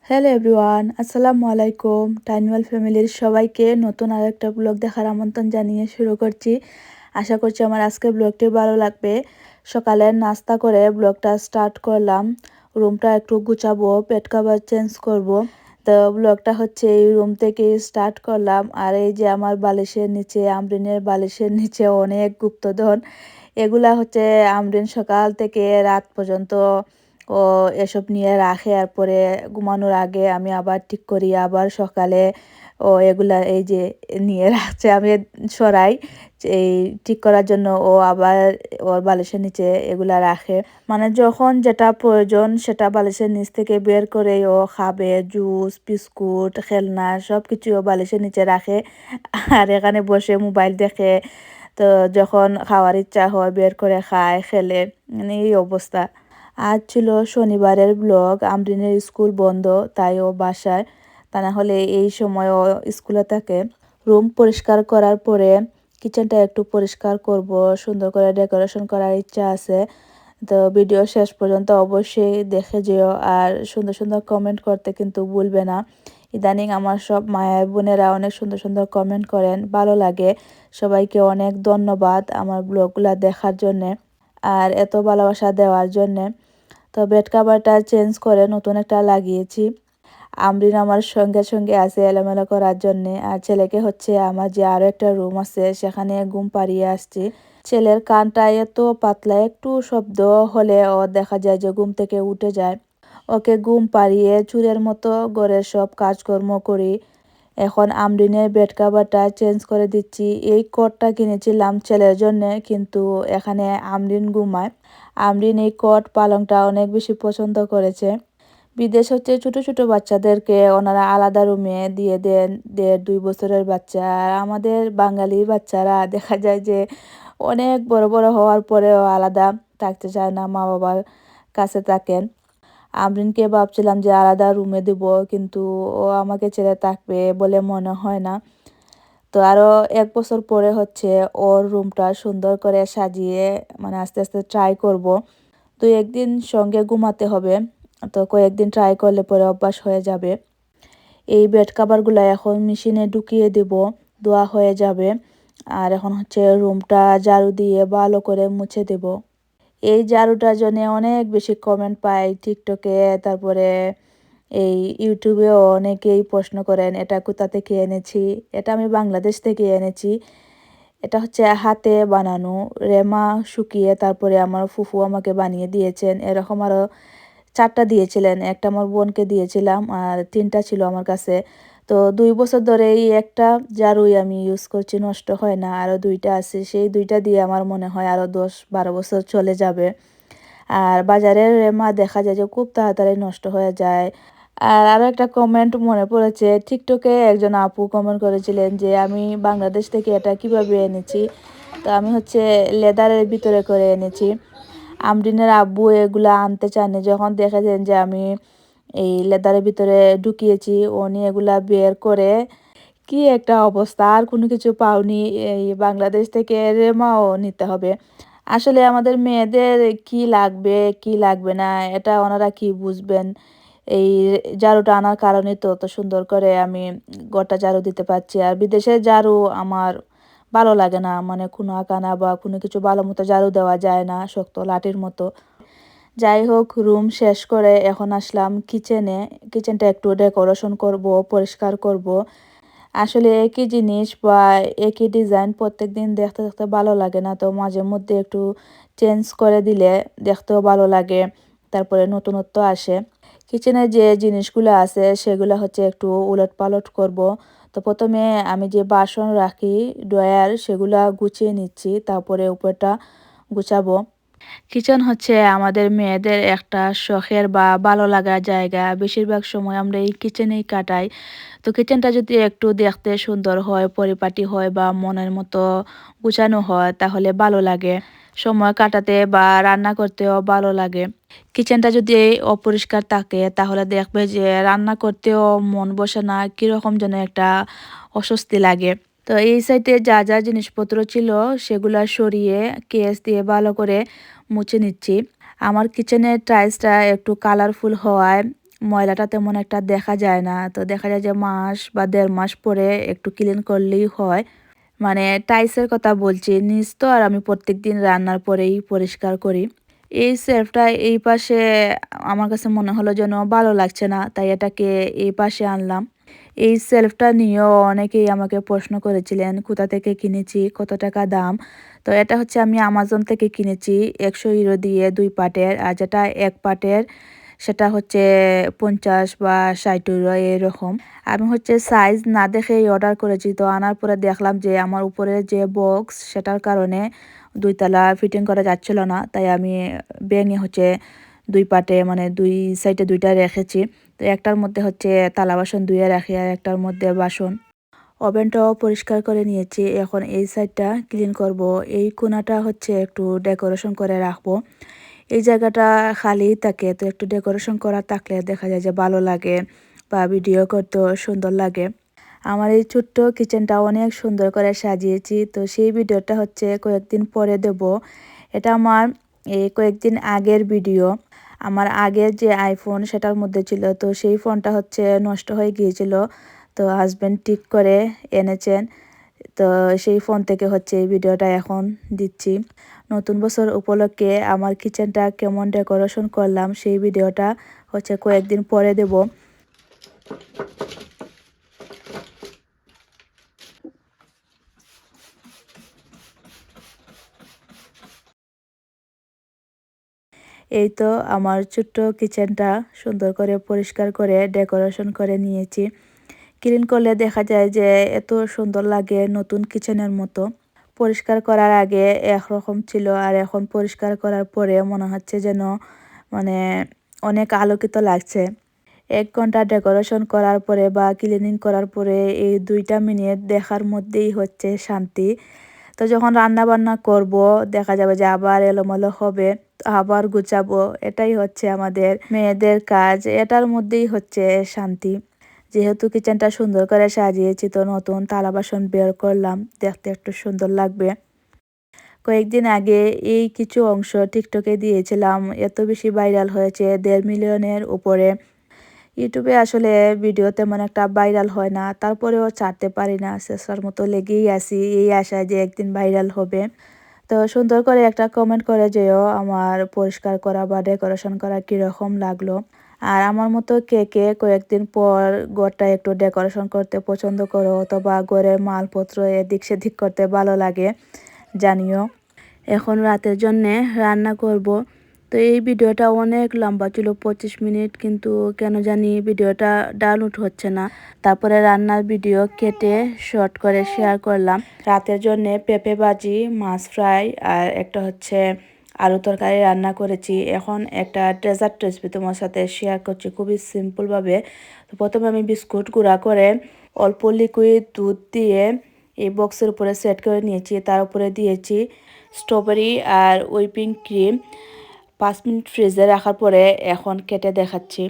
Hello everyone, আসসালামু আলাইকুম। টাইনওয়াল ফ্যামিলির সবাইকে নতুন আরেকটা ব্লগ দেখার আমন্ত্রণ জানিয়ে শুরু করছি। আশা করছি আমার আজকের ব্লগটি ভালো লাগবে। সকালে নাস্তা করে ব্লগটা স্টার্ট করলাম। রুমটা একটু গুছাবো, বেড কভার চেঞ্জ করব। তো ব্লগটা হচ্ছে এই রুম থেকে স্টার্ট করলাম। আর এই যে আমার বালিশের নিচে, আমরিনের বালিশের নিচে অনেক গুপ্তধন। এগুলা হচ্ছে আমরিন সকাল থেকে রাত পর্যন্ত ও এসব নিয়ে রাখে, আর পরে ঘুমানোর আগে আমি আবার ঠিক করি, আবার সকালে ও এগুলা এই যে নিয়ে রাখছে আমি সরাই এই ঠিক করার জন্য। ও আবার ওর বালিশের নিচে এগুলা রাখে, মানে যখন যেটা প্রয়োজন সেটা বালিশের নিচ থেকে বের করে ও খাবে। জুস, বিস্কুট, খেলনা সব কিছু ও বালিশের নিচে রাখে, আর এখানে বসে মোবাইল দেখে। তো যখন খাওয়ার ইচ্ছা হয় বের করে খায়, খেলে, মানে এই অবস্থা। আজ ছিল শনিবারের ব্লগ। আমরিনের স্কুল বন্ধ, তাই ও বাসায়, তা না হলে এই সময় ও স্কুলে থাকে। রুম পরিষ্কার করার পরে কিচেনটা একটু পরিষ্কার করব, সুন্দর করে ডেকোরেশন করার ইচ্ছা আছে। তো ভিডিও শেষ পর্যন্ত অবশ্যই দেখে যেও, আর সুন্দর সুন্দর কমেন্ট করতে কিন্তু ভুলবে না। ইদানিং আমার সব মায়ের বোনেরা অনেক সুন্দর সুন্দর কমেন্ট করেন, ভালো লাগে। সবাইকে অনেক ধন্যবাদ আমার ব্লগগুলো দেখার জন্যে আর এত ভালোবাসা দেওয়ার জন্যে। তো বেড কাভারটা চেঞ্জ করে নতুন একটা লাগিয়েছি। আমরিন আমার সঙ্গে সঙ্গে আছে এলোমেলো করার জন্যে, আর ছেলেকে হচ্ছে আমার যে আরও একটা রুম আছে সেখানে ঘুম পাড়িয়ে আসছি। ছেলের কানটা এত পাতলা, একটু শব্দ হলে ও দেখা যায় যে ঘুম থেকে উঠে যায়। ওকে ঘুম পাড়িয়ে চুরের মতো ঘরের সব কাজকর্ম করি। এখন আমরিনের বেড কাভারটা চেঞ্জ করে দিচ্ছি। এই কোটটা কিনেছিলাম ছেলের জন্যে, কিন্তু এখানে আমরিন ঘুমায়। আমরিন এই কোট পালংটা অনেক বেশি পছন্দ করেছে। বিদেশ হচ্ছে ছোট ছোট বাচ্চাদেরকে ওনারা আলাদা রুমে দিয়ে দেন, 1.5-2 বছরের বাচ্চা। আর আমাদের বাঙালি বাচ্চারা দেখা যায় যে অনেক বড় বড় হওয়ার পরেও আলাদা থাকতে চায় না, মা বাবার কাছে থাকেন। আমরিনকে ভাবছিলাম যে আলাদা রুমে দেব, কিন্তু ও আমাকে ছেড়ে থাকবে বলে মনে হয় না। তো আরও 1 বছর পরে হচ্ছে ওর রুমটা সুন্দর করে সাজিয়ে, মানে আস্তে আস্তে ট্রাই করব। 2-1 দিন সঙ্গে ঘুমাতে হবে, তো কয়েকদিন ট্রাই করলে পরে অভ্যাস হয়ে যাবে। এই বেড কাভারগুলো এখন মেশিনে ঢুকিয়ে দেব, ধোয়া হয়ে যাবে। আর এখন হচ্ছে রুমটা ঝাড়ু দিয়ে ভালো করে মুছে দেব। এই ঝাড়ুটার জন্য অনেক বেশি কমেন্ট পাই টিকটকে, তারপরে এই ইউটিউবেও অনেকেই প্রশ্ন করেন এটা কোথা থেকে এনেছি। এটা আমি বাংলাদেশ থেকে এনেছি। এটা হচ্ছে হাতে বানানো, রেমা শুকিয়ে তারপরে আমার ফুফু আমাকে বানিয়ে দিয়েছেন। এরকম আরও 4টা দিয়েছিলেন, একটা আমার বোনকে দিয়েছিলাম আর 3টা ছিল আমার কাছে। তো 2 বছর ধরে এই একটা ঝাড়ুই আমি ইউজ করছি, নষ্ট হয় না। আরও 2টা আছে, সেই 2টা দিয়ে আমার মনে হয় আরও 10-12 বছর চলে যাবে। আর বাজারের রেমা দেখা যায় যে খুব তাড়াতাড়ি নষ্ট হয়ে যায়। আর আরও একটা কমেন্ট মনে পড়েছে, টিকটকে একজন আপু কমেন্ট করেছিলেন যে আমি বাংলাদেশ থেকে এটা কিভাবে এনেছি। তো আমি হচ্ছে লেদারের ভিতরে করে এনেছি। আমরিনের আব্বু এগুলা আনতে চাননি, যখন দেখেছেন যে আমি এই লেদারের ভিতরে ঢুকিয়েছি উনি এগুলা বের করে, কি একটা অবস্থা, আর কোনো কিছু পাওনি, এই বাংলাদেশ থেকে রেমাও নিতে হবে। আসলে আমাদের মেয়েদের কি লাগবে কি লাগবে না এটা ওনারা কি বুঝবেন। এই ঝাড়ুটা আনার কারণে তো অত সুন্দর করে আমি ঘরটা ঝাড়ু দিতে পারছি। আর বিদেশের ঝাড়ু আমার ভালো লাগে না, মানে কোনো আকানা বা কোনো কিছু ভালো মতো ঝাড়ু দেওয়া যায় না, শক্ত লাঠির মতো। যাই হোক, রুম শেষ করে এখন আসলাম কিচেনে। কিচেনটা একটু ডেকোরেশন করব, পরিষ্কার করব। আসলে একই জিনিস বা একই ডিজাইন প্রত্যেকদিন দেখতে দেখতে ভালো লাগে না, তো মাঝে মধ্যে একটু চেঞ্জ করে দিলে দেখতেও ভালো লাগে, তারপরে নতুনত্ব আসে। কিচেনে যে জিনিসগুলো আছে সেগুলো হচ্ছে একটু উলটপালট করব। তো প্রথমে আমি যে বাসন রাখি ড্রয়ার সেগুলা গুছিয়ে নিচ্ছি, তারপরে উপরটা গুছাবো। কিচেন হচ্ছে আমাদের মেয়েদের একটা শখের বা ভালো লাগার জায়গা। বেশিরভাগ সময় আমরা এই কিচেনেই কাটাই। তো কিচেনটা যদি একটু দেখতে সুন্দর হয়, পরিপাটি হয় বা মনের মতো গুছানো হয় তাহলে ভালো লাগে। সময় কাটাতে বা রান্না করতেও ভালো লাগে। কিচেনটা যদি অপরিষ্কার থাকে তাহলে দেখবে যে রান্না করতেও মন বসে না, কীরকম যেন একটা অস্বস্তি লাগে। তো এই সাইডে যা যা জিনিসপত্র ছিল সেগুলা সরিয়ে কেস দিয়ে ভালো করে মুছে নিচ্ছি। আমার কিচেনের টাইলসটা একটু কালারফুল হওয়ায় ময়লাটা তেমন একটা দেখা যায় না, তো দেখা যায় যে মাস বা 1.5 মাস পরে একটু ক্লিন করলেই হয়। মানে টাইলসের কথা বলছি, নিচ তো আর আমি প্রত্যেকদিন রান্নার পরেই পরিষ্কার করি। এই শেলফটা এই পাশে আমার কাছে মনে হলো যেন ভালো লাগছে না, তাই এটাকে এই পাশে আনলাম। এই শেলফটা নিয়েও অনেকেই আমাকে প্রশ্ন করেছিলেন কোথা থেকে কিনেছি, কত টাকা দাম। তো এটা হচ্ছে আমি আমাজন থেকে কিনেছি 100 ইউরো দিয়ে 2 পাটের, আর যেটা 1 পাটের সেটা হচ্ছে 50 বা 60 ইউরো এরকম। আমি হচ্ছে সাইজ না দেখেই অর্ডার করেছি, তো আনার পরে দেখলাম যে আমার উপরে যে বক্স সেটার কারণে 2 তলা ফিটিং করা যাচ্ছিল না, তাই আমি ভেঙে হচ্ছে 2 পাটে মানে 2 সাইডে 2টা রেখেছি। তো একটার মধ্যে হচ্ছে থালা বাসন ধুয়ে রাখি আর একটার মধ্যে বাসন। ওভেনটাও পরিষ্কার করে নিয়েছি, এখন এই সাইডটা ক্লিন করব। এই কোণাটা হচ্ছে একটু ডেকোরেশন করে রাখবো। এই জায়গাটা খালিই থাকে, তো একটু ডেকোরেশন করা থাকলে দেখা যায় যে ভালো লাগে বা ভিডিও করতেও সুন্দর লাগে। আমার এই ছোট্ট কিচেনটা অনেক সুন্দর করে সাজিয়েছি, তো সেই ভিডিওটা হচ্ছে কয়েকদিন পরে দেব। এটা আমার এই কয়েকদিন আগের ভিডিও। আমার আগের যে আইফোন সেটার মধ্যে ছিল, তো সেই ফোনটা হচ্ছে নষ্ট হয়ে গিয়েছিল, তো হাজব্যান্ড ঠিক করে এনেছেন। তো সেই ফোন থেকে হচ্ছে এই ভিডিওটা এখন দিচ্ছি। নতুন বছর উপলক্ষে আমার কিচেনটা কেমন ডেকোরেশন করলাম সেই ভিডিওটা হচ্ছে কয়েকদিন পরে দেব। এই তো আমার ছোট্ট কিচেনটা সুন্দর করে পরিষ্কার করে ডেকোরেশন করে নিয়েছি। ক্লিন করলে দেখা যায় যে এত সুন্দর লাগে, নতুন কিচেনের মতো। পরিষ্কার করার আগে একরকম ছিল, আর এখন পরিষ্কার করার পরে মনে হচ্ছে যেন মানে অনেক আলোকিত লাগছে। 1 ঘন্টা ডেকোরেশন করার পরে বা ক্লিনিং করার পরে এই 2টা মিনিট দেখার মধ্যেই হচ্ছে শান্তি। তো যখন রান্না বান্না করব দেখা যাবে যে আবার এলোমেলো হবে, তো আবার গুছাবো। এটাই হচ্ছে আমাদের মেয়েদের কাজ, এটার মধ্যেই হচ্ছে শান্তি। যেহেতু কিচেনটা সুন্দর করে সাজিয়েছি, তো নতুন থালা বাসন বের করলাম, দেখতে একটু সুন্দর লাগবে। কয়েকদিন আগে এই কিছু অংশ টিকটকে দিয়েছিলাম, এত বেশি ভাইরাল হয়েছে, 1.5 মিলিয়নের উপরে। ইউটিউবে আসলে ভিডিও তেমন একটা ভাইরাল হয় না, তারপরেও ছাড়তে পারি না, চেষ্টার মতো লেগেই আছি এই আশায় যে একদিন ভাইরাল হবে। তো সুন্দর করে একটা কমেন্ট করে যেও আমার পরিষ্কার করা বা ডেকোরেশন করা কীরকম লাগলো। আর আমার মতো কে কে কয়েকদিন পর ঘরটা একটু ডেকোরেশন করতে পছন্দ করো, অথবা ঘরের মালপত্র এদিক সেদিক করতে ভালো লাগে জানিও। এখন রাতের জন্যে রান্না করব। তো এই ভিডিওটা অনেক লম্বা ছিল, 25 মিনিট, কিন্তু কেন জানি ভিডিওটা ডাউনলোড হচ্ছে না। তারপরে রান্নার ভিডিও কেটে শর্ট করে শেয়ার করলাম। রাতের জন্যে পেঁপে ভাজি, মাছ ফ্রাই আর একটা হচ্ছে আলু তরকারি রান্না করেছি। এখন একটা ডেজার্ট রেসিপি তোমার সাথে শেয়ার করছি খুবই সিম্পলভাবে। তো প্রথমে আমি বিস্কুট গুঁড়া করে অল্প লিকুইড দুধ দিয়ে এই বক্সের উপরে সেট করে নিয়েছি, তার উপরে দিয়েছি স্ট্রবেরি আর হুইপিং ক্রিম। 5 মিনিট ফ্রিজে রাখার পরে এখন কেটে দেখাচ্ছি।